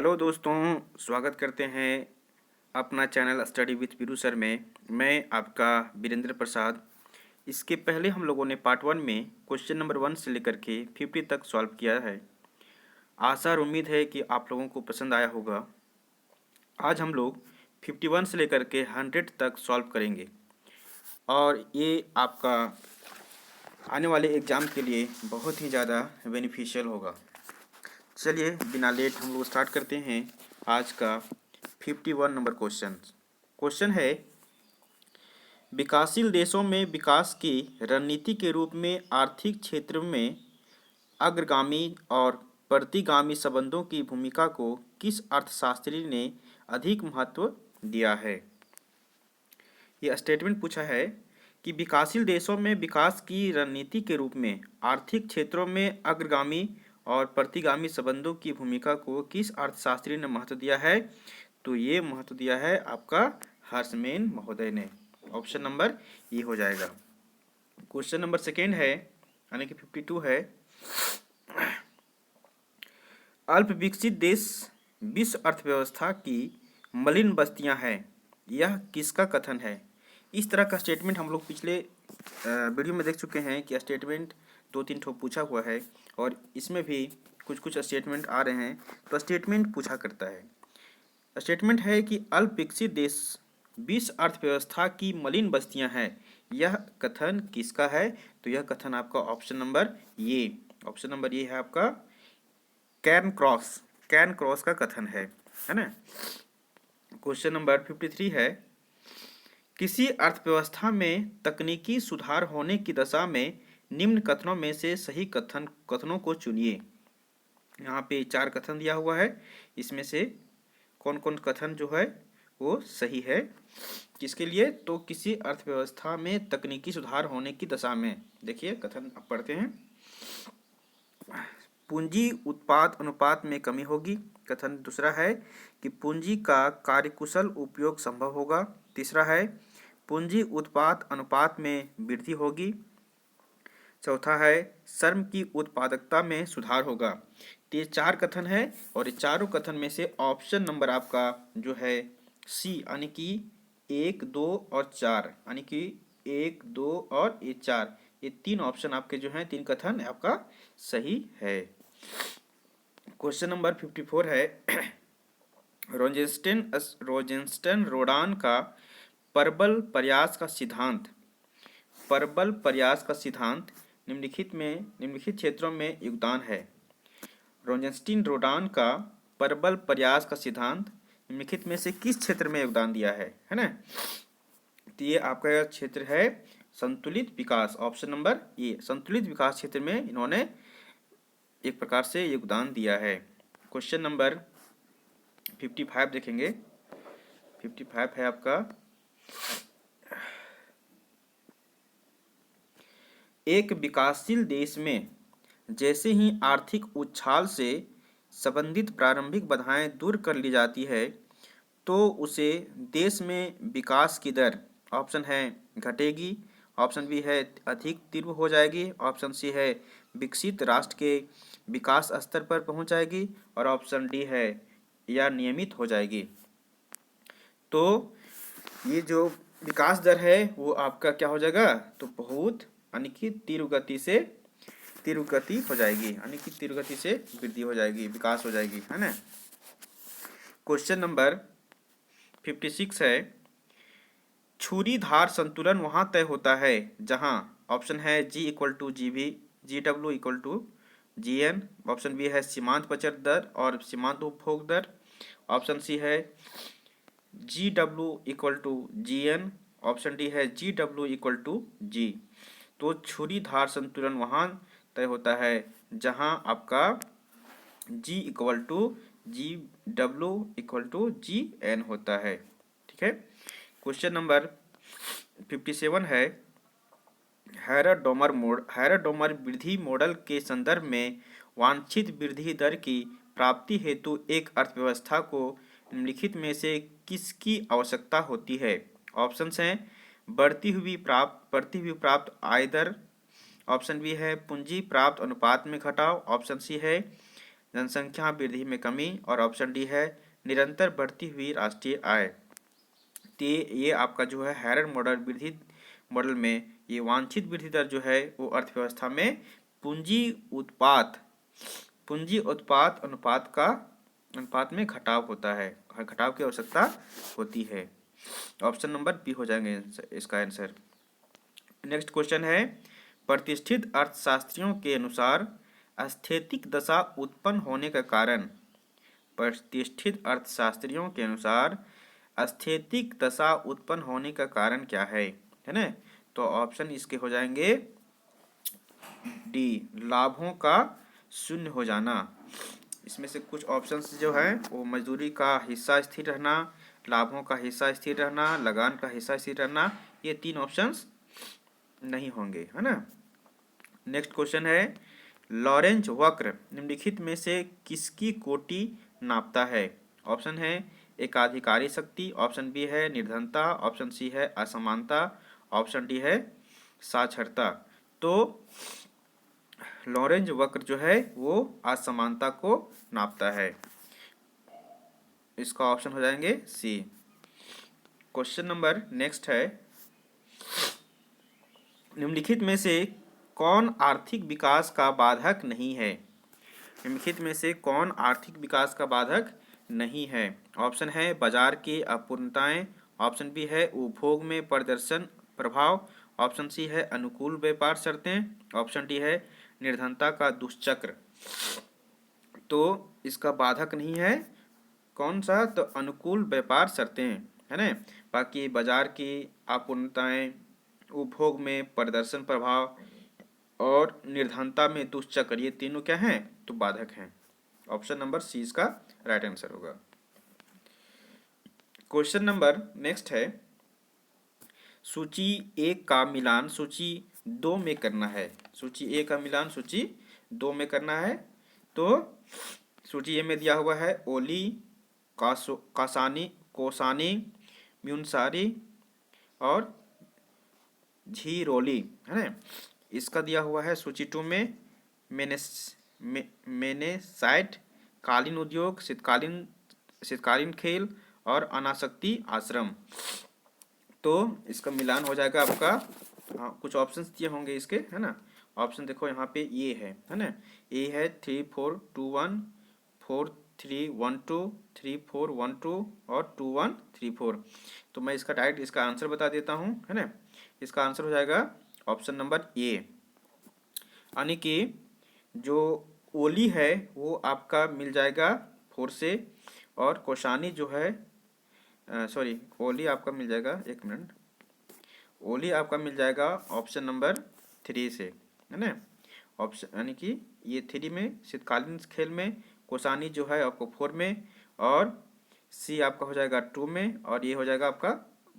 Hello दोस्तों, स्वागत करते हैं अपना channel study with Veeru sir में। मैं आपका वीरेंद्र प्रसाद। इसके पहले हम लोगों ने पार्ट 1 में क्वेश्चन नंबर 1 से लेकर के 50 तक सॉल्व किया है। आशा और उम्मीद है कि आप लोगों को पसंद आया होगा। आज हम लोग 51 से लेकर के 100 तक सॉल्व करेंगे और ये आपका आने वाले एग्ज़ाम के लिए बहुत ही ज़्यादा बेनिफिशियल होगा। चलिए बिना लेट हम लोग स्टार्ट करते हैं आज का 51 नंबर क्वेश्चन है, विकासशील देशों में विकास की रणनीति के रूप में आर्थिक क्षेत्र में अग्रगामी और प्रतिगामी संबंधों की भूमिका को किस अर्थशास्त्री ने अधिक महत्व दिया है। यह स्टेटमेंट पूछा है कि विकासशील देशों में विकास की रणनीति के रूप में आर्थिक क्षेत्रों में अग्रगामी और प्रतिगामी संबंधों की भूमिका को किस अर्थशास्त्री ने महत्व दिया है। तो ये महत्व दिया है आपका हर्षमेन महोदय ने। ऑप्शन नंबर ये हो जाएगा। क्वेश्चन नंबर सेकेंड है, यानी कि 52 है, अल्प विकसित देश विश्व अर्थव्यवस्था की मलिन बस्तियां हैं, यह किसका कथन है। इस तरह का स्टेटमेंट हम लोग पिछले वीडियो में देख चुके हैं कि स्टेटमेंट 2-3 ठो पूछा हुआ है और इसमें भी कुछ कुछ स्टेटमेंट आ रहे हैं। तो स्टेटमेंट पूछा करता है, स्टेटमेंट है कि अल्प विकसित देश विश्व अर्थव्यवस्था की मलिन बस्तियां हैं, यह कथन किसका है। तो यह कथन आपका ऑप्शन नंबर ये है आपका कैन क्रॉस का कथन है ना। क्वेश्चन नंबर 53 है, किसी अर्थव्यवस्था में तकनीकी सुधार होने की दशा में निम्न कथनों में से सही कथनों को चुनिए। यहाँ पे 4 कथन दिया हुआ है, इसमें से कौन कौन कथन जो है वो सही है किसके लिए। तो किसी अर्थव्यवस्था में तकनीकी सुधार होने की दशा में, देखिए कथन अब पढ़ते हैं, पूंजी उत्पाद अनुपात में कमी होगी। कथन दूसरा है कि पूंजी का कार्यकुशल उपयोग संभव होगा। तीसरा है पूंजी उत्पाद अनुपात में वृद्धि होगी। चौथा है श्रम की उत्पादकता में सुधार होगा। तो ये 4 कथन है और ये चारों कथन में से ऑप्शन नंबर आपका जो है सी, यानी कि 1, 2 और 4, यानी कि 1, 2 और ये 4, ये 3 ऑप्शन आपके जो हैं 3 कथन आपका सही है। क्वेश्चन नंबर 54 है, रोजेंस्टन रोडान का परबल प्रयास का सिद्धांत निम्नलिखित क्षेत्रों में योगदान है। रोजेंस्टीन रोडान का परबल प्रयास का सिद्धांत निम्नलिखित में से किस क्षेत्र में योगदान दिया है ना। तो ये आपका क्षेत्र है संतुलित विकास। ऑप्शन नंबर ये संतुलित विकास क्षेत्र में इन्होंने एक प्रकार से योगदान दिया है। क्वेश्चन नंबर 55 देखेंगे। 55 है आपका, एक विकासशील देश में जैसे ही आर्थिक उछाल से संबंधित प्रारंभिक बाधाएं दूर कर ली जाती है तो उसे देश में विकास की दर, ऑप्शन है घटेगी, ऑप्शन बी है अधिक तीव्र हो जाएगी, ऑप्शन सी है विकसित राष्ट्र के विकास स्तर पर पहुंच जाएगी और ऑप्शन डी है या नियमित हो जाएगी। तो ये जो विकास दर है वो आपका क्या हो जाएगा, तो बहुत यानी कि तीव्र गति हो जाएगी, यानी कि तीव्र गति से वृद्धि हो जाएगी, विकास हो जाएगी, है ना। क्वेश्चन नंबर 56 है, छुरी धार संतुलन वहां तय होता है जहां, ऑप्शन है G = GB, GW = GN, option B है सीमांत बचत दर और सीमांत उपभोग दर, ऑप्शन सी है GW = GN, ऑप्शन डी है GW = G। तो छुरी धार संतुलन वहां तय होता है जहां आपका G = GW = GN होता है, ठीक है। क्वेश्चन नंबर 57 है, हैरर-डोमर वृद्धि मॉडल के संदर्भ में वांछित वृद्धि दर की प्राप्ति हेतु एक अर्थव्यवस्था को निम्नलिखित में से किसकी आवश्यकता होती है। ऑप्शंस हैं बढ़ती हुई प्राप्त आय दर, ऑप्शन बी है पूंजी प्राप्त अनुपात में घटाव, ऑप्शन सी है जनसंख्या वृद्धि में कमी, और ऑप्शन डी है निरंतर बढ़ती हुई राष्ट्रीय आय। तो ये आपका जो है हैरर मॉडल वृद्धि मॉडल में ये वांछित वृद्धि दर जो है वो अर्थव्यवस्था में पूंजी उत्पाद अनुपात में घटाव होता है, घटाव की आवश्यकता होती है। ऑप्शन नंबर बी हो जाएंगे इसका आंसर। नेक्स्ट क्वेश्चन है, प्रतिष्ठित अर्थशास्त्रियों के अनुसार स्थैतिक दशा उत्पन्न होने का कारण, प्रतिष्ठित अर्थशास्त्रियों के अनुसार स्थैतिक दशा उत्पन्न होने का कारण क्या है ना? तो ऑप्शन इसके हो जाएंगे डी, लाभों का शून्य हो जाना। इसमें से कुछ ऑप्शंस जो है वो मजदूरी का हिस्सा स्थिर रहना, लाभों का हिस्सा स्थिर रहना, लगान का हिस्सा स्थिर रहना, ये तीन ऑप्शंस नहीं होंगे, है ना। नेक्स्ट क्वेश्चन है, लॉरेंज वक्र निम्नलिखित में से किसकी कोटि नापता है? ऑप्शन है एकाधिकारी शक्ति, ऑप्शन बी है निर्धनता, ऑप्शन सी है असमानता, ऑप्शन डी है साक्षरता। तो लॉरेंज वक्र जो है वो असमानता को नापता है, इसका ऑप्शन हो जाएंगे सी। क्वेश्चन नंबर नेक्स्ट है, निम्नलिखित में से कौन आर्थिक विकास का बाधक नहीं है? निम्नलिखित में से कौन आर्थिक विकास का बाधक नहीं है? ऑप्शन है बाजार की अपूर्णताएं, ऑप्शन बी है उपभोग में प्रदर्शन प्रभाव, ऑप्शन सी है अनुकूल व्यापार शर्तें, ऑप्शन डी है निर्धनता का दुष्चक्र। तो इसका बाधक नहीं है कौन सा? तो अनुकूल व्यापार शर्तें, है ना। बाकी बाजार की अपूर्णताएं, उपभोग में प्रदर्शन प्रभाव और निर्धनता में दुष्चक्र, ये तीनों क्या हैं? तो बाधक हैं। ऑप्शन नंबर सी इसका राइट आंसर होगा। क्वेश्चन नंबर नेक्स्ट है, सूची 1 का मिलान सूची 2 में करना है। सूची 1 का मिलान सूची 2 में करना है। तो सूची ए में दिया हुआ है ओली, कोसानी, म्यूनसारी और झीरोली, है ना। इसका दिया हुआ है सूची 2 में मेनेसाइट, कालीन उद्योग, शीतकालीन खेल और अनासक्ति आश्रम। तो इसका मिलान हो जाएगा आपका, हाँ कुछ ऑप्शंस दिए होंगे इसके, है ना। ऑप्शन देखो यहाँ पे ये है ना। ए है 3 4 2 1, 4 3 1 2, 3 4 1 2 और 2 1 3 4। तो मैं इसका डायरेक्ट इसका आंसर बता देता हूँ, है ना। इसका आंसर हो जाएगा ऑप्शन नंबर ए, यानी कि जो ओली है वो आपका मिल जाएगा 4 से, और कोशानी जो है सॉरी ओली आपका मिल जाएगा, एक मिनट, ओली आपका मिल जाएगा ऑप्शन नंबर 3 से, है ना। ऑप्शन यानी कि ये 3 में, शीतकालीन खेल में, कोसानी जो है आपको 4 में, और सी आपका हो जाएगा 2 में, और ये हो जाएगा आपका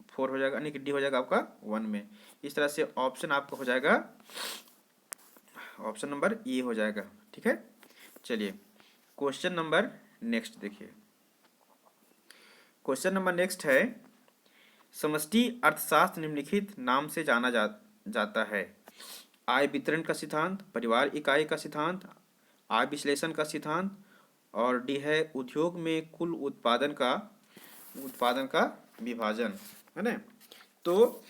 4 हो जाएगा, यानी कि डी हो जाएगा आपका 1 में। इस तरह से ऑप्शन आपका हो जाएगा ऑप्शन नंबर ए हो जाएगा, ठीक है। चलिए क्वेश्चन नंबर नेक्स्ट देखिए। क्वेश्चन नंबर नेक्स्ट है, समष्टि अर्थशास्त्र निम्नलिखित नाम से जाना जाता है। आय वितरण का सिद्धांत, परिवार इकाई का सिद्धांत, आय विश्लेषण का सिद्धांत, और डी है उद्योग में कुल उत्पादन का विभाजन, है ना। तो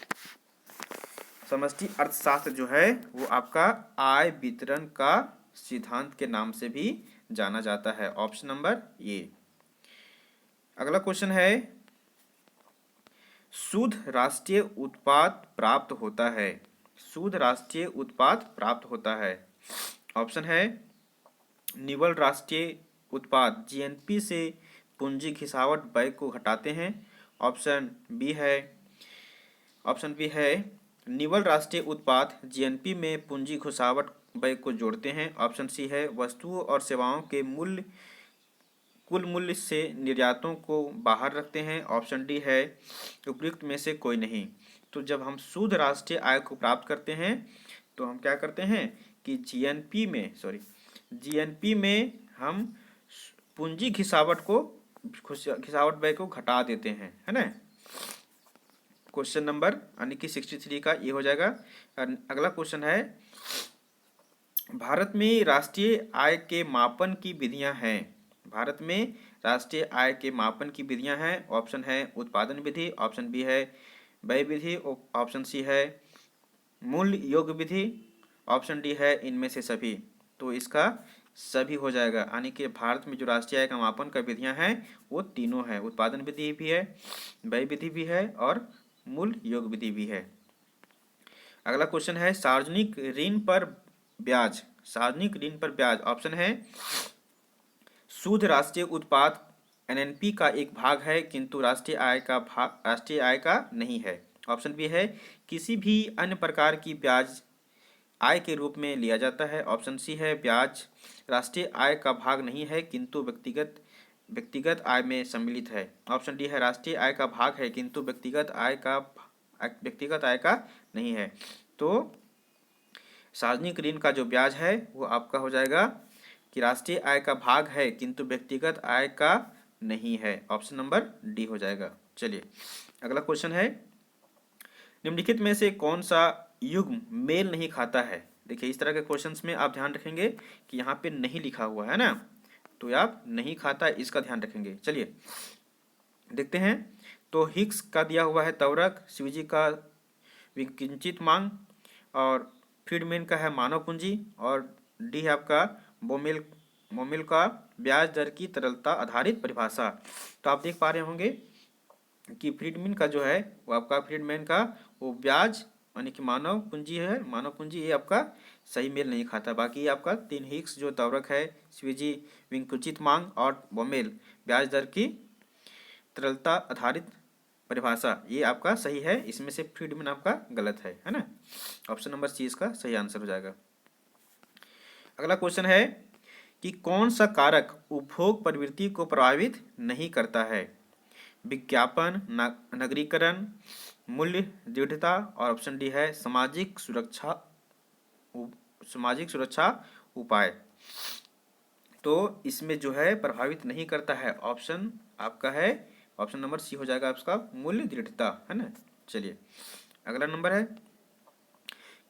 समष्टि अर्थशास्त्र जो है वो आपका आय वितरण का सिद्धांत के नाम से भी जाना जाता है, ऑप्शन नंबर ए। अगला क्वेश्चन है, शुद्ध राष्ट्रीय उत्पाद प्राप्त होता है। शुद्ध राष्ट्रीय उत्पाद प्राप्त होता है। ऑप्शन है निवल राष्ट्रीय उत्पाद जीएनपी से पूंजी घिसावट व्यय को घटाते हैं। ऑप्शन बी है निवल राष्ट्रीय उत्पाद जीएनपी में पूंजी घुसावट व्यय को जोड़ते हैं। ऑप्शन सी है वस्तुओं और सेवाओं के कुल मूल्य से निर्यातों को बाहर रखते हैं। ऑप्शन डी है उपयुक्त में से कोई नहीं। तो जब हम शुद्ध राष्ट्रीय आय को प्राप्त करते हैं तो हम क्या करते हैं कि जीएनपी में हम पूंजी घिसावट व्यय को घटा देते हैं, है ना। क्वेश्चन नंबर यानी कि 63 का ये हो जाएगा। अगला क्वेश्चन है, भारत में राष्ट्रीय आय के मापन की विधियां हैं। भारत में राष्ट्रीय आय के मापन की विधियां हैं। ऑप्शन है उत्पादन विधि, ऑप्शन बी है व्यय विधि, ऑप्शन सी है मूल्य योग विधि, ऑप्शन डी है इनमें से सभी। तो इसका सभी हो जाएगा, यानी कि भारत में जो राष्ट्रीय आय का मापन का विधियां हैं वो तीनों है, उत्पादन विधि भी है, व्यय विधि भी है और मूल्य योग विधि भी है। अगला क्वेश्चन है सार्वजनिक ऋण पर ब्याज। सार्वजनिक ऋण पर ब्याज ऑप्शन है शुद्ध राष्ट्रीय उत्पाद एनएनपी का एक भाग है किंतु राष्ट्रीय आय का नहीं है। ऑप्शन बी है किसी भी अन्य प्रकार की ब्याज आय के रूप में लिया जाता है। ऑप्शन सी है ब्याज राष्ट्रीय आय का भाग नहीं है किंतु व्यक्तिगत व्यक्तिगत आय में सम्मिलित है। ऑप्शन डी है राष्ट्रीय आय का भाग है किंतु व्यक्तिगत आय का नहीं है। तो सार्वजनिक ऋण का जो ब्याज है वो आपका हो जाएगा कि राष्ट्रीय आय का भाग है किंतु व्यक्तिगत आय का नहीं है। ऑप्शन नंबर डी हो जाएगा। चलिए अगला क्वेश्चन है निम्नलिखित में से कौन सा युग्म मेल नहीं खाता है। देखिए इस तरह के क्वेश्चंस में आप ध्यान रखेंगे कि यहाँ पे नहीं लिखा हुआ है ना, तो आप नहीं खाता इसका ध्यान रखेंगे। चलिए देखते हैं। तो हिग्स का दिया हुआ है तवरक, शिवजी का विकिंचित मांग और फ्रीडमैन का है मानव पूंजी और डी है आपका बोमेल मोमिल का ब्याज दर की तरलता आधारित परिभाषा। तो आप देख पा रहे होंगे कि फ्रीडमैन का जो है वो आपका फ्रीडमैन का वो ब्याज यानी कि मानव पूंजी है, मानव पूंजी ये आपका सही मेल नहीं खाता। बाकी ये आपका तीन हिग्स जो तवरक है, स्वीजी विंकुचित मांग और बोमेल ब्याज दर की तरलता आधारित परिभाषा ये आपका सही है। इसमें से फ्रीडमैन आपका गलत है ना। ऑप्शन नंबर सी इसका सही आंसर हो जाएगा। अगला क्वेश्चन है कि कौन सा कारक उपभोग प्रवृत्ति को प्रभावित नहीं करता है। विज्ञापन, नगरीकरण, मूल्य दृढ़ता और ऑप्शन डी है सामाजिक सुरक्षा उपाय। तो इसमें जो है प्रभावित नहीं करता है, ऑप्शन आपका है ऑप्शन नंबर सी हो जाएगा आपका मूल्य दृढ़ता, है ना। चलिए अगला नंबर है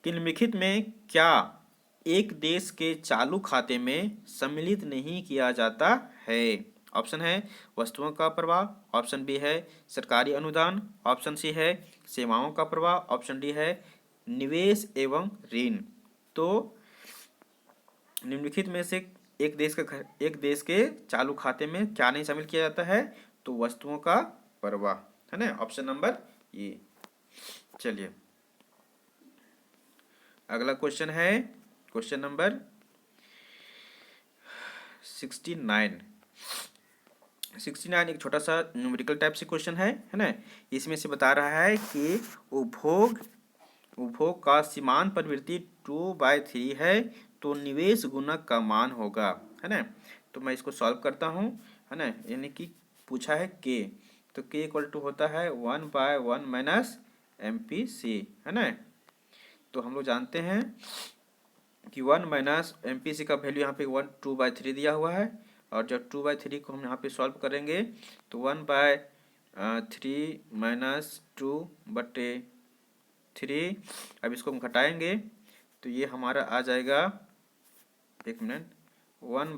कि निम्नलिखित में क्या एक देश के चालू खाते में सम्मिलित नहीं किया जाता है। ऑप्शन है वस्तुओं का प्रवाह, ऑप्शन बी है सरकारी अनुदान, ऑप्शन सी है सेवाओं का प्रवाह, ऑप्शन डी है निवेश एवं ऋण। तो निम्नलिखित में से एक देश के चालू खाते में क्या नहीं शामिल किया जाता है, तो वस्तुओं का प्रवाह, है ना, ऑप्शन नंबर ए। चलिए अगला क्वेश्चन है क्वेश्चन नंबर 69 एक छोटा सा न्यूमेरिकल टाइप से क्वेश्चन है ना। इसमें से बता रहा है कि उपभोग का सीमांत प्रवृत्ति 2/3 है तो निवेश गुणक का मान होगा, है ना। तो मैं इसको सॉल्व करता हूँ, है ना। यानी कि पूछा है के, तो के इक्वल टू होता है 1/1 माइनस MPC, है ना। तो हम लोग जानते हैं कि 1 माइनस MPC का वैल्यू यहाँ पे 2/3 दिया हुआ है और जब 2/3 को हम यहाँ पे सॉल्व करेंगे तो 1/3 माइनस 2/3, अब इसको हम घटाएंगे तो ये हमारा आ जाएगा, एक मिनट, 1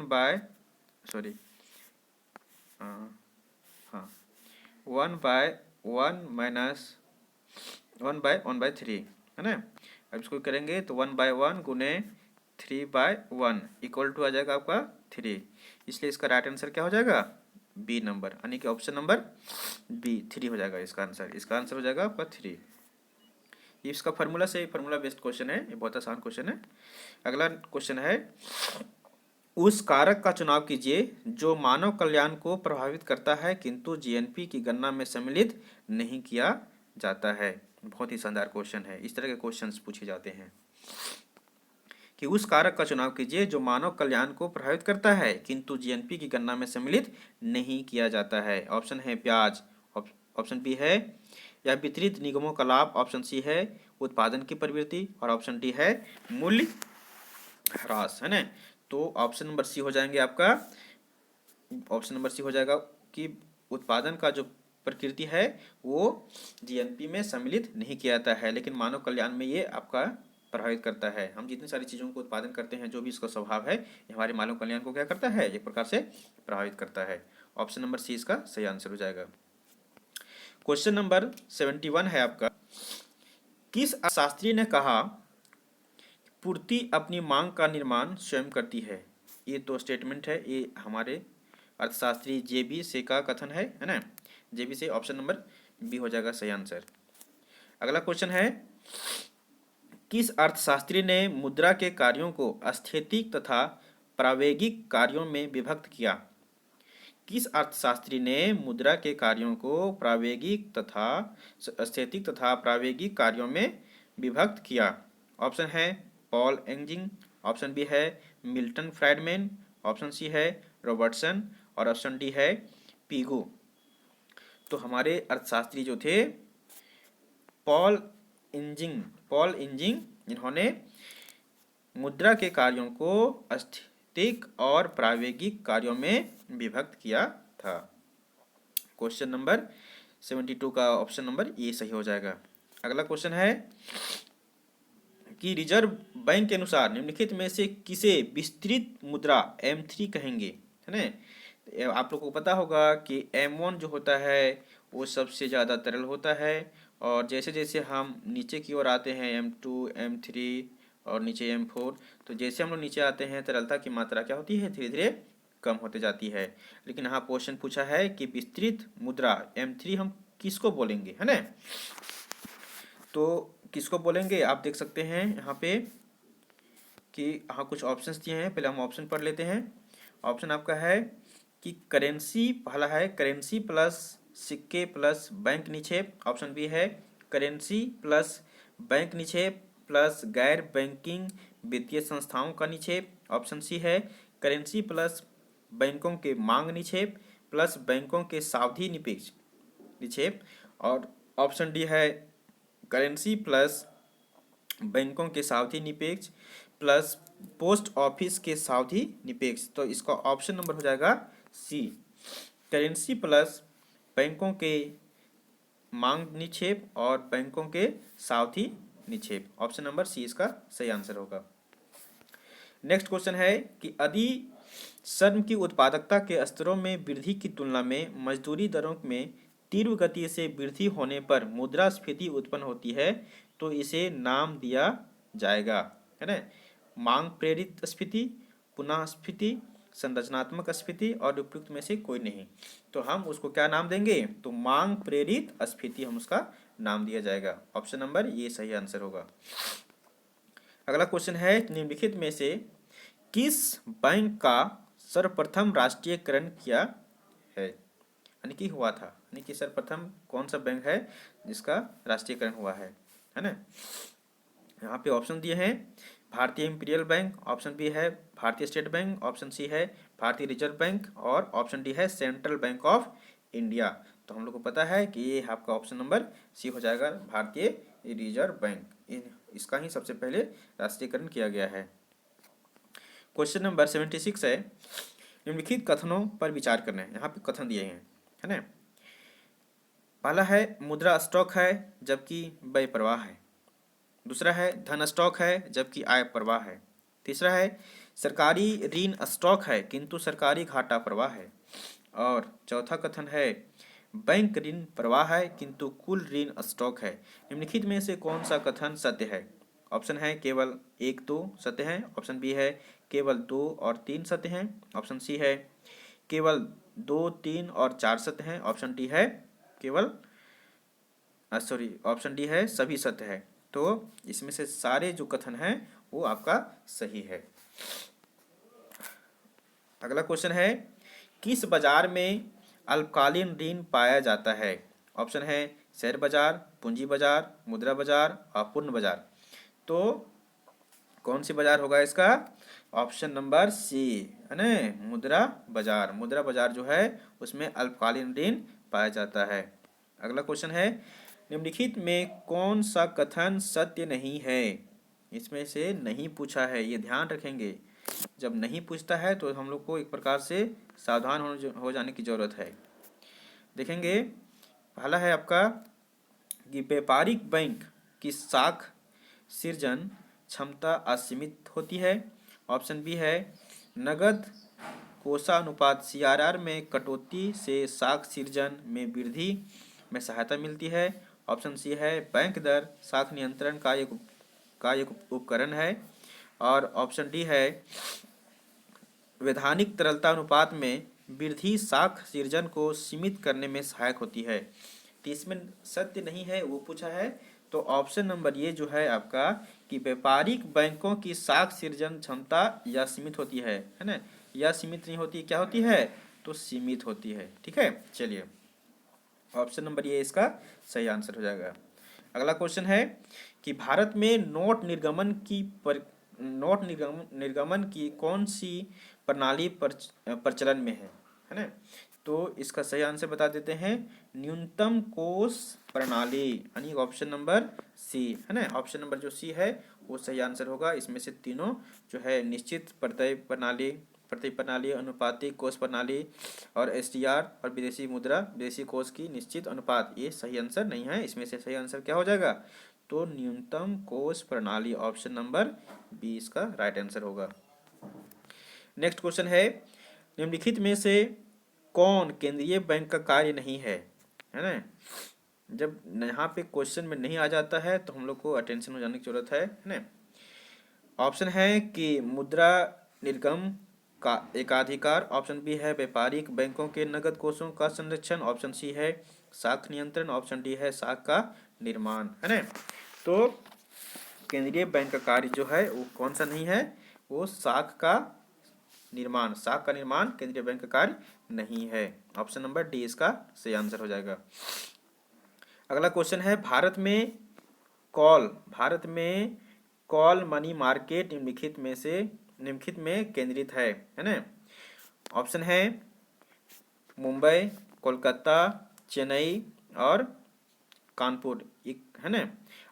बाय सॉरी हाँ 1/1 माइनस 1/3, है ना। अब इसको करेंगे तो 1/1 गुने 3/1 इक्वल टू आ जाएगा आपका 3, इसलिए इसका राइट आंसर क्या हो जाएगा बी नंबर, यानी कि ऑप्शन नंबर बी 3 हो जाएगा इसका आंसर। इसका आंसर हो जाएगा आपका 3। इसका फार्मूला बेस्ड क्वेश्चन है, ये बहुत आसान क्वेश्चन है। अगला क्वेश्चन है उस कारक का चुनाव कीजिए जो मानव कल्याण को प्रभावित करता है किंतु जीएनपी की गणना में सम्मिलित नहीं किया जाता है। बहुत ही शानदार क्वेश्चन है, इस तरह के क्वेश्चंस पूछे जाते हैं कि उस कारक का चुनाव कीजिए जो मानव कल्याण को प्रभावित करता है किंतु जीएनपी की गणना में सम्मिलित नहीं किया जाता है। ऑप्शन है ब्याज, ऑप्शन बी है या वितरित निगमों का लाभ, ऑप्शन सी है उत्पादन की प्रवृत्ति और ऑप्शन डी है मूल्य ह्रास, है ना। तो ऑप्शन नंबर सी हो जाएंगे आपका, ऑप्शन नंबर सी हो जाएगा कि उत्पादन का जो प्रकृति है वो जीएनपी में सम्मिलित नहीं किया जाता है, लेकिन मानव कल्याण में ये आपका प्रभावित करता है। हम जितनी सारी चीज़ों को उत्पादन करते हैं, जो भी इसका स्वभाव है, ये हमारे मानव कल्याण को क्या करता है, एक प्रकार से प्रभावित करता है। ऑप्शन नंबर सी इसका सही आंसर हो जाएगा। क्वेश्चन नंबर 71 है आपका, किस अर्थशास्त्री ने कहा पूर्ति अपनी मांग का निर्माण स्वयं करती है? ये तो स्टेटमेंट है, ये हमारे अर्थशास्त्री जेबी से का कथन है ना। जेबी से, ऑप्शन नंबर बी हो जाएगा सही आंसर। अगला क्वेश्चन है, किस अर्थशास्त्री ने मुद्रा के कार्यों को स्थैतिक तथा प्रावेगिक कार्यों में विभक्त किया? किस अर्थशास्त्री ने मुद्रा के कार्यों को प्रावेगिक तथा स्थैतिक तथा प्रावेगिक कार्यों में विभक्त किया? ऑप्शन है पॉल एंजिंग, ऑप्शन बी है मिल्टन फ्राइडमैन, ऑप्शन सी है रॉबर्टसन और ऑप्शन डी है पीगू। तो हमारे अर्थशास्त्री जो थे पॉल इंजिंग, इन्होंने मुद्रा के कार्यों को स्थैतिक और प्रावेगिक कार्यों में विभक्त किया था। क्वेश्चन नंबर 72 का ऑप्शन नंबर ए सही हो जाएगा। अगला क्वेश्चन है कि रिजर्व बैंक के अनुसार निम्नलिखित में से किसे विस्तृत मुद्रा M3 कहेंगे, है ना। आप लोगों को पता होगा कि M1 जो होता है वो सबसे ज़्यादा तरल होता है, और जैसे जैसे हम नीचे की ओर आते हैं M2, M3 और नीचे M4, तो जैसे हम लोग नीचे आते हैं तरलता की मात्रा क्या होती है, धीरे धीरे कम होते जाती है। लेकिन यहाँ क्वेश्चन पूछा है कि विस्तृत मुद्रा M3 हम किसको बोलेंगे, है ना। तो किसको बोलेंगे आप देख सकते हैं यहाँ पे कि यहाँ कुछ ऑप्शंस दिए हैं। पहले हम ऑप्शन पढ़ लेते हैं। ऑप्शन आपका है कि करेंसी, पहला है करेंसी प्लस सिक्के प्लस बैंक निक्षेप, ऑप्शन बी है करेंसी प्लस बैंक निक्षेप प्लस गैर बैंकिंग वित्तीय संस्थाओं का निक्षेप, ऑप्शन सी है करेंसी प्लस बैंकों के मांग निक्षेप प्लस बैंकों के सावधि निपेक्ष निक्षेप, और ऑप्शन डी है करेंसी प्लस बैंकों के सावधि निपेक्ष प्लस पोस्ट ऑफिस के सावधि निपेक्ष। तो इसका ऑप्शन नंबर हो जाएगा सी, करेंसी प्लस बैंकों के मांग निक्षेप और बैंकों के सावधि निक्षेप। ऑप्शन नंबर सी इसका सही आंसर होगा। नेक्स्ट क्वेश्चन है कि यदि श्रम की उत्पादकता के स्तरों में वृद्धि की तुलना में मजदूरी दरों में तीव्र गति से वृद्धि होने पर मुद्रास्फीति उत्पन्न होती है तो इसे नाम दिया जाएगा, है ना। मांग प्रेरित स्फीति, पुनः स्फीति, संरचनात्मक स्फीति और उपयुक्त में से कोई नहीं। तो हम उसको क्या नाम देंगे, तो मांग प्रेरित स्फीति हम उसका नाम दिया जाएगा। ऑप्शन नंबर ये सही आंसर होगा। अगला क्वेश्चन है निम्नलिखित में से किस बैंक का सर्वप्रथम राष्ट्रीयकरण किया है, यानी कि हुआ था, यानी कि सर्वप्रथम कौन सा बैंक है जिसका राष्ट्रीयकरण हुआ है ना। यहाँ पे ऑप्शन दिए हैं भारतीय इंपीरियल बैंक, ऑप्शन बी है भारतीय स्टेट बैंक, ऑप्शन सी है भारतीय रिजर्व बैंक और ऑप्शन डी है सेंट्रल बैंक ऑफ इंडिया। तो हम लोग को पता है कि ये आपका ऑप्शन नंबर सी हो जाएगा, भारतीय रिजर्व बैंक। इसका ही सबसे पहले राष्ट्रीयकरण किया गया है। क्वेश्चन नंबर 76 है, निम्नलिखित कथनों पर विचार करना है। यहाँ पे कथन दिए हैं, है ना। पहला है मुद्रा स्टॉक है जबकि व्यय प्रवाह है, दूसरा है धन स्टॉक है जबकि आय प्रवाह है, तीसरा है सरकारी ऋण स्टॉक है किंतु सरकारी घाटा प्रवाह है, और चौथा कथन है बैंक ऋण प्रवाह है किंतु कुल ऋण स्टॉक है। निम्नलिखित में से कौन सा कथन सत्य है? ऑप्शन है केवल 1-2 सत्य है, ऑप्शन बी है केवल 2 और 3 सत्य हैं, ऑप्शन सी है केवल 2, 3 और 4 सत्य हैं, ऑप्शन डी है केवल ऑप्शन डी है सभी सत्य है। तो इसमें से सारे जो कथन हैं वो आपका सही है। अगला क्वेश्चन है किस बाजार में अल्पकालीन ऋण पाया जाता है? ऑप्शन है शेयर बाजार, पूंजी बाजार, मुद्रा बाजार और पूर्ण बाजार। तो कौन सी बाजार होगा इसका? ऑप्शन नंबर सी, है ना, मुद्रा बाजार। मुद्रा बाजार जो है उसमें अल्पकालीन ऋण पाया जाता है। अगला क्वेश्चन है निम्नलिखित में कौन सा कथन सत्य नहीं है? इसमें से नहीं पूछा है, ये ध्यान रखेंगे। जब नहीं पूछता है तो हम लोग को एक प्रकार से सावधान हो जाने की जरूरत है। देखेंगे पहला है आपका कि व्यापारिक बैंक की साख सृजन क्षमता असीमित होती है। ऑप्शन बी है नगद कोषानुपात सीआरआर में कटौती से साख सृजन में वृद्धि में सहायता मिलती है। ऑप्शन सी है बैंक दर साख नियंत्रण का एक उपकरण है। और ऑप्शन डी है वैधानिक तरलता अनुपात में वृद्धि साख सृजन को सीमित करने में सहायक होती है। तो इसमें सत्य नहीं है वो पूछा है। तो ऑप्शन नंबर ये जो है आपका कि व्यापारिक बैंकों की साख सृजन क्षमता या सीमित होती है ना, या सीमित नहीं होती, क्या होती है, तो सीमित होती है। ठीक है, चलिए ऑप्शन नंबर ये इसका सही आंसर हो जाएगा। अगला क्वेश्चन है कि भारत में नोट निर्गमन की कौन सी प्रणाली प्रचलन में है ना। तो इसका सही आंसर बता देते हैं न्यूनतम कोष प्रणाली, यानी ऑप्शन नंबर सी है ना। ऑप्शन नंबर जो सी है वो सही आंसर होगा। इसमें से तीनों जो है निश्चित प्रत्यय प्रणाली, अनुपातिक कोष प्रणाली और एसटीआर और विदेशी मुद्रा विदेशी कोष की निश्चित अनुपात, ये सही आंसर नहीं है। इसमें से सही आंसर क्या हो जाएगा, तो न्यूनतम कोष प्रणाली, ऑप्शन नंबर बी इसका राइट आंसर होगा। नेक्स्ट क्वेश्चन है निम्नलिखित में से कौन केंद्रीय बैंक का कार्य नहीं है ना। जब यहाँ पे क्वेश्चन में नहीं आ जाता है तो हम लोग को अटेंशन हो जाने की जरूरत है ना। ऑप्शन है कि मुद्रा निर्गम का एकाधिकार। ऑप्शन बी है व्यापारिक बैंकों के नगद कोषों का संरक्षण। ऑप्शन सी है साख नियंत्रण। ऑप्शन डी है साख का निर्माण, है ना। तो केंद्रीय बैंक का कार्य जो है वो कौन सा नहीं है, वो साख का निर्माण केंद्रीय बैंक का कार्य नहीं है। ऑप्शन नंबर डी इसका सही आंसर हो जाएगा। अगला क्वेश्चन है भारत में कॉल मनी मार्केट निम्नलिखित में केंद्रित है ना। ऑप्शन है मुंबई, कोलकाता, चेन्नई और कानपुर, है ना।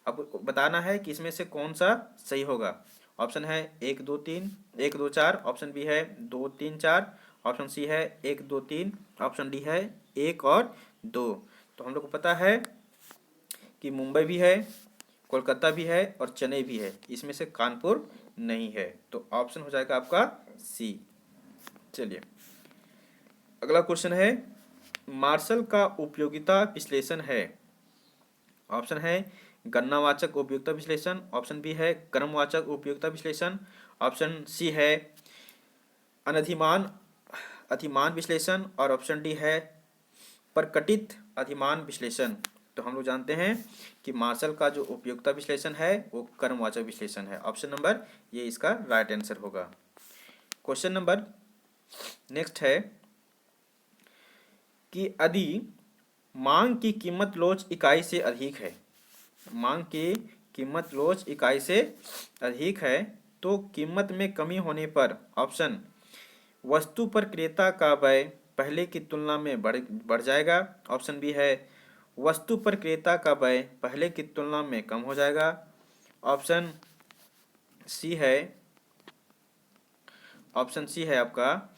अब बताना है कि इसमें से कौन सा सही होगा। ऑप्शन है 1 2 3 1 2 4। ऑप्शन बी है 2 3 4। ऑप्शन सी है 1 2 3। ऑप्शन डी है 1 और 2। तो हम लोग को पता है कि मुंबई भी है, कोलकाता भी है और चेन्नई भी है। इसमें से कानपुर नहीं है। तो ऑप्शन हो जाएगा आपका सी। चलिए अगला क्वेश्चन है मार्शल का उपयोगिता विश्लेषण है। ऑप्शन है गणनावाचक उपयोगिता विश्लेषण। ऑप्शन बी है क्रमवाचक उपयोगिता विश्लेषण। ऑप्शन सी है अधिमान विश्लेषण और ऑप्शन डी है प्रकटित अधिमान विश्लेषण। तो हम लोग जानते हैं कि मार्शल का जो उपयोगिता विश्लेषण है वो क्रमवाचक विश्लेषण है। ऑप्शन नंबर ये इसका राइट आंसर होगा। क्वेश्चन नंबर नेक्स्ट है कि यदि मांग की कीमत लोच इकाई से अधिक है, मांग की कीमत लोच इकाई से अधिक है तो कीमत में कमी होने पर ऑप्शन वस्तु पर क्रेता का व्यय पहले की तुलना में बढ़ जाएगा। ऑप्शन बी है वस्तु पर क्रेता का व्यय पहले की तुलना में कम हो जाएगा। ऑप्शन सी है आपका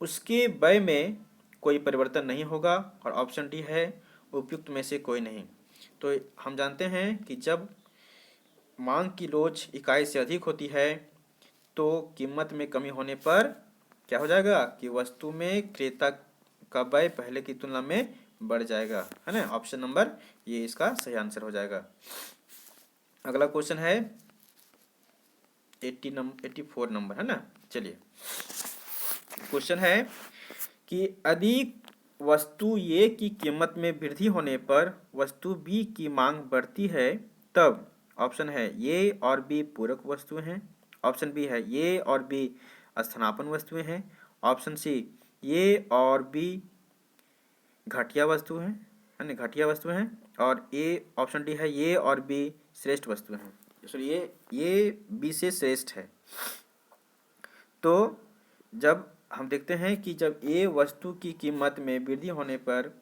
उसके व्यय में कोई परिवर्तन नहीं होगा। और ऑप्शन डी है उपयुक्त में से कोई नहीं। तो हम जानते हैं कि जब मांग की लोच इकाई से अधिक होती है तो कीमत में कमी होने पर क्या हो जाएगा कि वस्तु में क्रेता का व्यय पहले की तुलना में बढ़ जाएगा, है ना। ऑप्शन नंबर ये इसका सही आंसर हो जाएगा। अगला क्वेश्चन है 84 नंबर, है ना। चलिए क्वेश्चन है कि यदि वस्तु ए की कीमत में वृद्धि होने पर वस्तु बी की मांग बढ़ती है तब ऑप्शन है ए और बी पूरक वस्तुएं हैं। ऑप्शन बी है ए और बी स्थानापन्न वस्तुएं हैं। ऑप्शन सी ए और बी घटिया वस्तु हैं, यानी घटिया वस्तुएं हैं। और ऑप्शन डी है ए और बी श्रेष्ठ वस्तुएं हैं। सॉरी ये बी से श्रेष्ठ है। तो जब हम देखते हैं कि जब ए वस्तु की कीमत में वृद्धि होने पर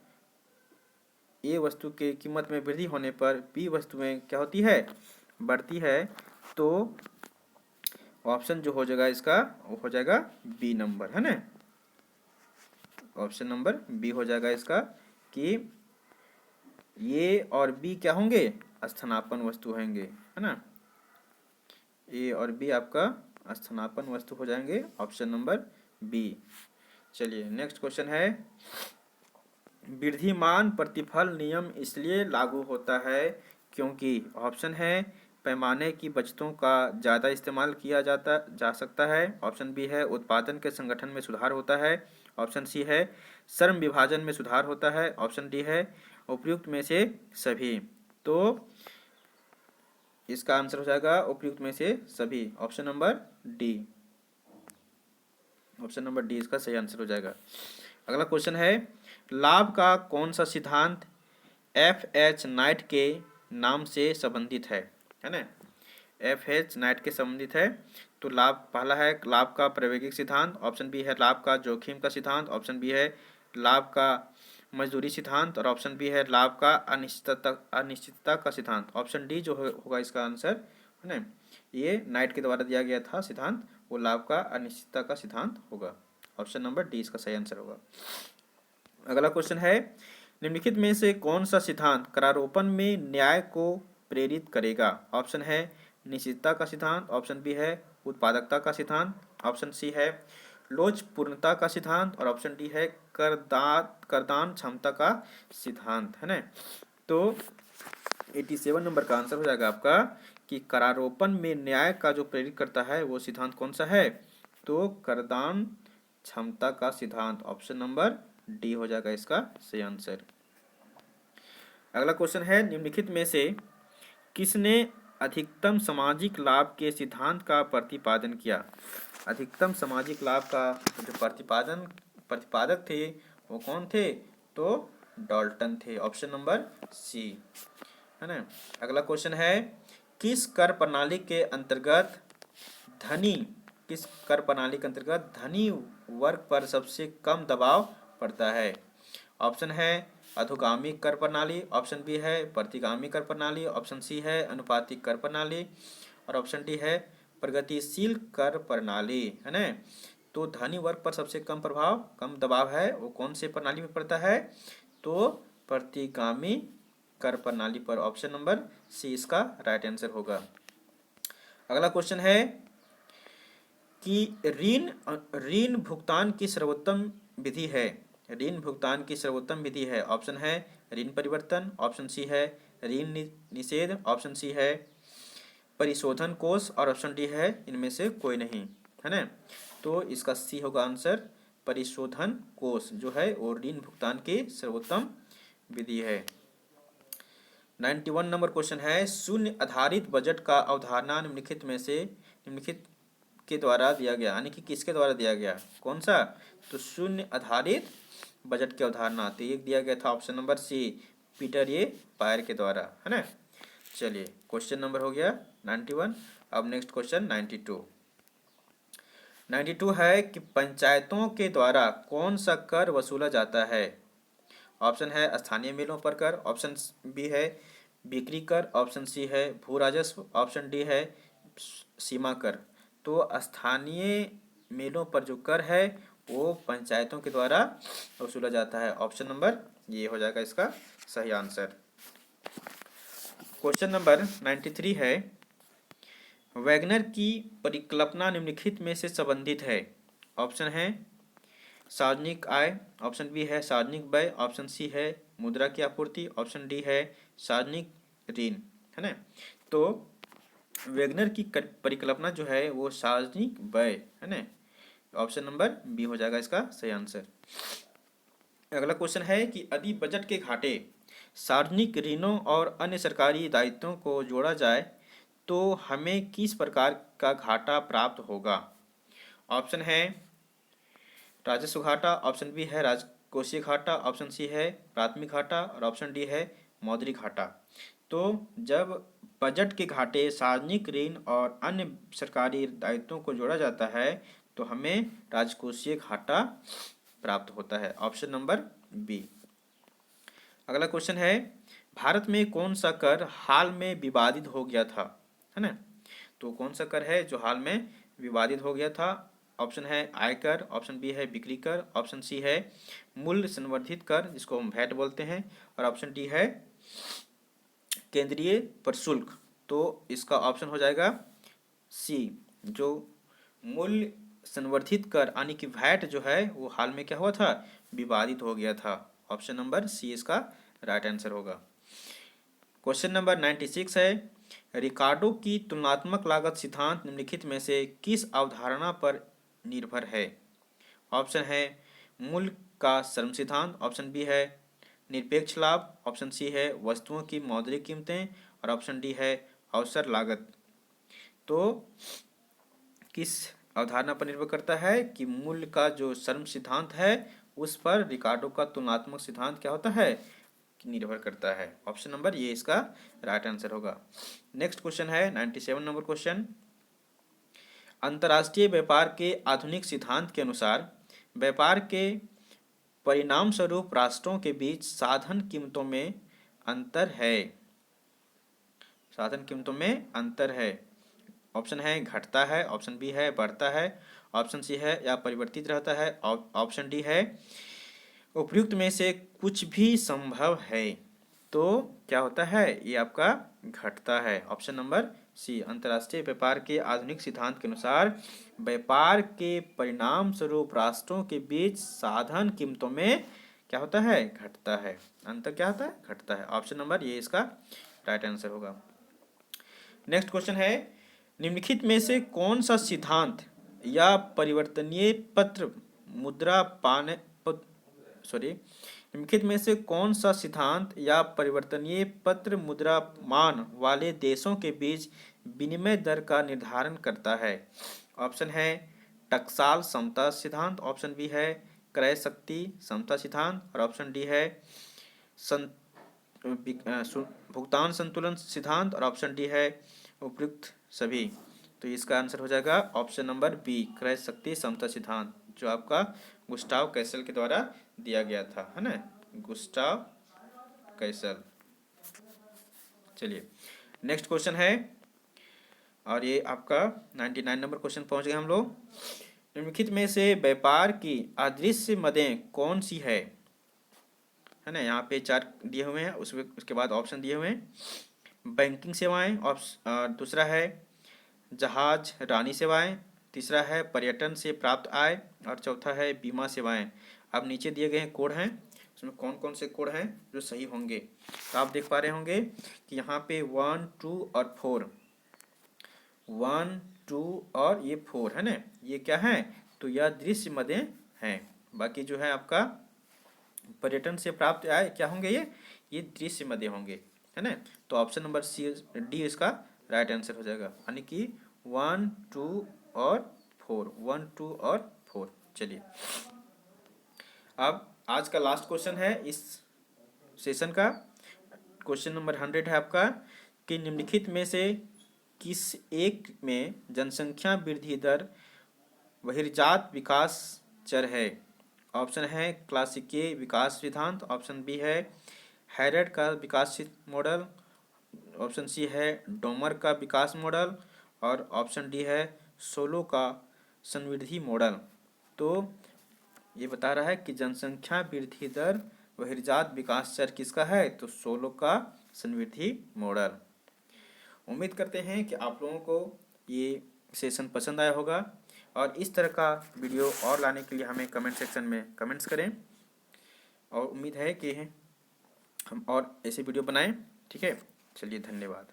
बी वस्तुएं क्या होती है, बढ़ती है। तो ऑप्शन जो हो जाएगा इसका वो हो जाएगा बी नंबर, है ना। ऑप्शन नंबर बी हो जाएगा इसका कि ए और बी क्या होंगे? स्थानापन्न वस्तु होंगे, है ना। ए और बी आपका स्थानापन्न वस्तु हो जाएंगे, ऑप्शन नंबर बी। चलिए नेक्स्ट क्वेश्चन है, वृद्धिमान प्रतिफल नियम इसलिए लागू होता है क्योंकि ऑप्शन है पैमाने की बचतों का ज़्यादा इस्तेमाल किया जा सकता है, ऑप्शन बी है उत्पादन के संगठन में सुधार होता है, ऑप्शन सी है श्रम विभाजन में सुधार होता है, ऑप्शन डी है उपयुक्त में से सभी। तो इसका आंसर हो जाएगा उपयुक्त में से सभी, option number D. Option number D इसका सही आंसर हो जाएगा। अगला क्वेश्चन है, लाभ का कौन सा सिद्धांत एफ एच नाइट के नाम से संबंधित है ना। एफ एच नाइट के संबंधित है। तो लाभ पहला है लाभ का प्रायोगिक सिद्धांत, ऑप्शन बी है लाभ का जोखिम का सिद्धांत, ऑप्शन बी है लाभ का मजदूरी सिद्धांत, और ऑप्शन बी है लाभ का अनिश्चितता का सिद्धांत। ऑप्शन डी जो होगा इसका आंसर, है ना। ये नाइट के द्वारा दिया गया था सिद्धांत, वो लाभ का अनिश्चितता का सिद्धांत होगा। ऑप्शन नंबर डी इसका सही आंसर होगा। अगला क्वेश्चन है, निम्नलिखित में से कौन सा सिद्धांत करारोपण में न्याय को प्रेरित करेगा? ऑप्शन है निश्चितता का सिद्धांत, ऑप्शन बी है उत्पादकता का सिद्धांत, ऑप्शन सी है लोचपूर्णता का सिद्धांत, और ऑप्शन डी है करदान क्षमता का सिद्धांत, है ना। तो 87 नंबर का आंसर हो जाएगा आपका कि करारोपण में न्याय का जो प्रेरित करता है वो सिद्धांत कौन सा है? तो करदान क्षमता का सिद्धांत, ऑप्शन नंबर डी हो जाएगा इसका सही आंसर। अगला क्वेश्चन है, निम्नलिखित में से किसने अधिकतम सामाजिक लाभ के सिद्धांत का प्रतिपादन किया? अधिकतम सामाजिक लाभ का जो प्रतिपादक थे वो कौन थे? तो डाल्टन थे, ऑप्शन नंबर सी, है ना। अगला क्वेश्चन है, किस कर प्रणाली के अंतर्गत धनी वर्ग पर सबसे कम दबाव पड़ता है? ऑप्शन है अधोगामी कर प्रणाली, ऑप्शन बी है प्रतिगामी कर प्रणाली, ऑप्शन सी है अनुपातिक कर प्रणाली, और ऑप्शन डी है प्रगतिशील कर प्रणाली, है ना। तो धनी वर्ग पर सबसे कम दबाव है वो कौन से प्रणाली में पड़ता है? तो प्रतिगामी कर प्रणाली पर, ऑप्शन नंबर सी इसका राइट आंसर होगा। अगला क्वेश्चन है कि ऋण भुगतान की सर्वोत्तम विधि है? ऋण भुगतान की सर्वोत्तम विधि है, ऑप्शन है ऋण परिवर्तन, ऑप्शन सी है ऋण निषेध, ऑप्शन सी है परिशोधन कोष, और ऑप्शन डी है इनमें से कोई नहीं, है ना। तो इसका सी होगा आंसर, परिशोधन कोष जो है वो ऋण भुगतान की सर्वोत्तम विधि है। 91 नंबर क्वेश्चन है, शून्य आधारित बजट का अवधारणा निम्नलिखित के द्वारा दिया गया, यानी कि किसके द्वारा दिया गया? कौन सा? तो शून्य आधारित बजट की अवधारणा, तो ये दिया गया था ऑप्शन नंबर सी, पीटर ए पायर के द्वारा, है ना। चलिए क्वेश्चन नंबर हो गया 91। अब नेक्स्ट क्वेश्चन 92 है कि पंचायतों के द्वारा कौन सा कर वसूला जाता है? ऑप्शन है स्थानीय मेलों पर कर, ऑप्शन बी है बिक्री कर, ऑप्शन सी है भू राजस्व, ऑप्शन डी है सीमा कर। तो स्थानीय मेलों पर जो कर है वो पंचायतों के द्वारा वसूला जाता है, ऑप्शन नंबर ये हो जाएगा इसका सही आंसर। क्वेश्चन नंबर 93 है, वैगनर की परिकल्पना निम्नलिखित में से संबंधित है? ऑप्शन है सार्वजनिक आय, ऑप्शन बी है सार्वजनिक व्यय, ऑप्शन सी है मुद्रा की आपूर्ति, ऑप्शन डी है सार्वजनिक ऋण, है ना। तो वैगनर की परिकल्पना जो है वो सार्वजनिक व्यय, है ना, ऑप्शन नंबर बी हो जाएगा इसका सही आंसर। अगला क्वेश्चन है कि यदि बजट के घाटे सार्वजनिक ऋणों और अन्य सरकारी दायित्वों को जोड़ा जाए तो हमें किस प्रकार का घाटा प्राप्त होगा? ऑप्शन है राजस्व घाटा, ऑप्शन बी है राजकोषीय घाटा, ऑप्शन सी है प्राथमिक घाटा, और ऑप्शन डी है मौद्रिक घाटा। तो जब बजट के घाटे सार्वजनिक ऋण और अन्य सरकारी दायित्वों को जोड़ा जाता है तो हमें राजकोषीय घाटा प्राप्त होता है, ऑप्शन नंबर बी। अगला क्वेश्चन है, भारत में कौन सा कर हाल में विवादित हो गया था? है ना। तो कौन सा कर है जो हाल में विवादित हो गया था? ऑप्शन है आयकर, ऑप्शन बी है बिक्री कर, ऑप्शन सी है मूल्य संवर्धित कर जिसको हम वैट बोलते हैं, और ऑप्शन डी है केंद्रीय प्रशुल्क, तो इसका ऑप्शन हो जाएगा सी। जो मूल्य संवर्धित कर यानी कि वैट जो है वो हाल में क्या हुआ था, विवादित हो गया था। ऑप्शन नंबर सी इसका राइट आंसर होगा। क्वेश्चन नंबर 96 है, रिकार्डो की तुलनात्मक लागत सिद्धांत निम्नलिखित में से किस अवधारणा पर निर्भर है। ऑप्शन है मूल्य का श्रम सिद्धांत, ऑप्शन बी है निरपेक्ष लाभ, ऑप्शन सी है वस्तुओं की मौद्रिक कीमतें और ऑप्शन डी है अवसर लागत। तो किस अवधारणा पर निर्भर करता है कि मूल्य का जो श्रम सिद्धांत है उस पर रिकार्डो का तुलनात्मक सिद्धांत क्या होता है, निर्भर करता है। ऑप्शन नंबर ये इसका राइट आंसर होगा। नेक्स्ट क्वेश्चन है 97 नंबर क्वेश्चन, अंतर्राष्ट्रीय व्यापार के आधुनिक सिद्धांत के अनुसार व्यापार के परिणाम स्वरूप राष्ट्रों के बीच साधन कीमतों में अंतर है। साधन कीमतों में अंतर है। ऑप्शन है घटता है, ऑप्शन बी है बढ़ता है, ऑप्शन सी है या परिवर्तित रहता है, ऑप्शन डी है उपयुक्त में से कुछ भी संभव है। तो क्या होता है, ये आपका घटता है। ऑप्शन नंबर सी, अंतर्राष्ट्रीय व्यापार के आधुनिक सिद्धांत के अनुसार व्यापार के परिणाम स्वरूप राष्ट्रों के बीच साधन कीमतों में क्या होता है, घटता है। अंतर क्या होता है, घटता है। ऑप्शन नंबर ये इसका राइट आंसर होगा। नेक्स्ट क्वेश्चन है, निम्नलिखित में से कौन सा सिद्धांत या परिवर्तनीय पत्र मुद्रा पाने निम्नलिखित में से कौन सा सिद्धांत या परिवर्तनीय पत्र मुद्रा मान वाले देशों के बीच विनिमय दर का निर्धारण करता है। ऑप्शन है टकसाल समता सिद्धांत, ऑप्शन बी है क्रय शक्ति समता सिद्धांत और ऑप्शन डी है भुगतान संतुलन सिद्धांत और ऑप्शन डी है उपयुक्त सभी। तो इसका आंसर हो जाएगा ऑप्शन नंबर बी, क्रय शक्ति समता सिद्धांत, जो आपका गुस्टाव कैसल के द्वारा दिया गया था, है ना, गुस्टाव कैसल। चलिए नेक्स्ट क्वेश्चन है, और ये आपका 99 नंबर क्वेश्चन पहुंच गए हम लोग। निम्नलिखित में से व्यापार की अदृश्य मदें कौन सी है ना, यहाँ पे चार दिए हुए हैं, उसके बाद ऑप्शन दिए हुए हैं। बैंकिंग सेवाएं, दूसरा है जहाज रानी सेवाएं, तीसरा है पर्यटन से प्राप्त आय और चौथा है बीमा सेवाएं। अब नीचे दिए गए हैं कोड हैं, उसमें कौन कौन से कोड हैं जो सही होंगे। तो आप देख पा रहे होंगे कि यहाँ पे 1, 2 और 4, 1, 2 और ये 4 है ना, ये क्या है, तो यह दृश्य मदें हैं। बाकी जो है आपका पर्यटन से प्राप्त आय क्या होंगे, ये दृश्य मदें होंगे, है ना। तो ऑप्शन नंबर सी डी इसका राइट आंसर हो जाएगा, यानी कि 1, 2 और 4, 1, 2 और 4। चलिए अब आज का लास्ट क्वेश्चन है इस सेशन का, क्वेश्चन नंबर 100 है आपका, कि निम्नलिखित में से किस एक में जनसंख्या वृद्धि दर बहिर्जात विकास चर है। ऑप्शन है क्लासिकीय विकास सिद्धांत, ऑप्शन बी है हैरेड का विकास मॉडल, ऑप्शन सी है डोमर का विकास मॉडल और ऑप्शन डी है सोलो का संवृद्धि मॉडल। तो ये बता रहा है कि जनसंख्या वृद्धि दर बहिर्जात विकास चर किसका है, तो सोलो का संवृद्धि मॉडल। उम्मीद करते हैं कि आप लोगों को ये सेशन पसंद आया होगा, और इस तरह का वीडियो और लाने के लिए हमें कमेंट सेक्शन में कमेंट्स करें, और उम्मीद है कि हम और ऐसे वीडियो बनाएं। ठीक है, चलिए धन्यवाद।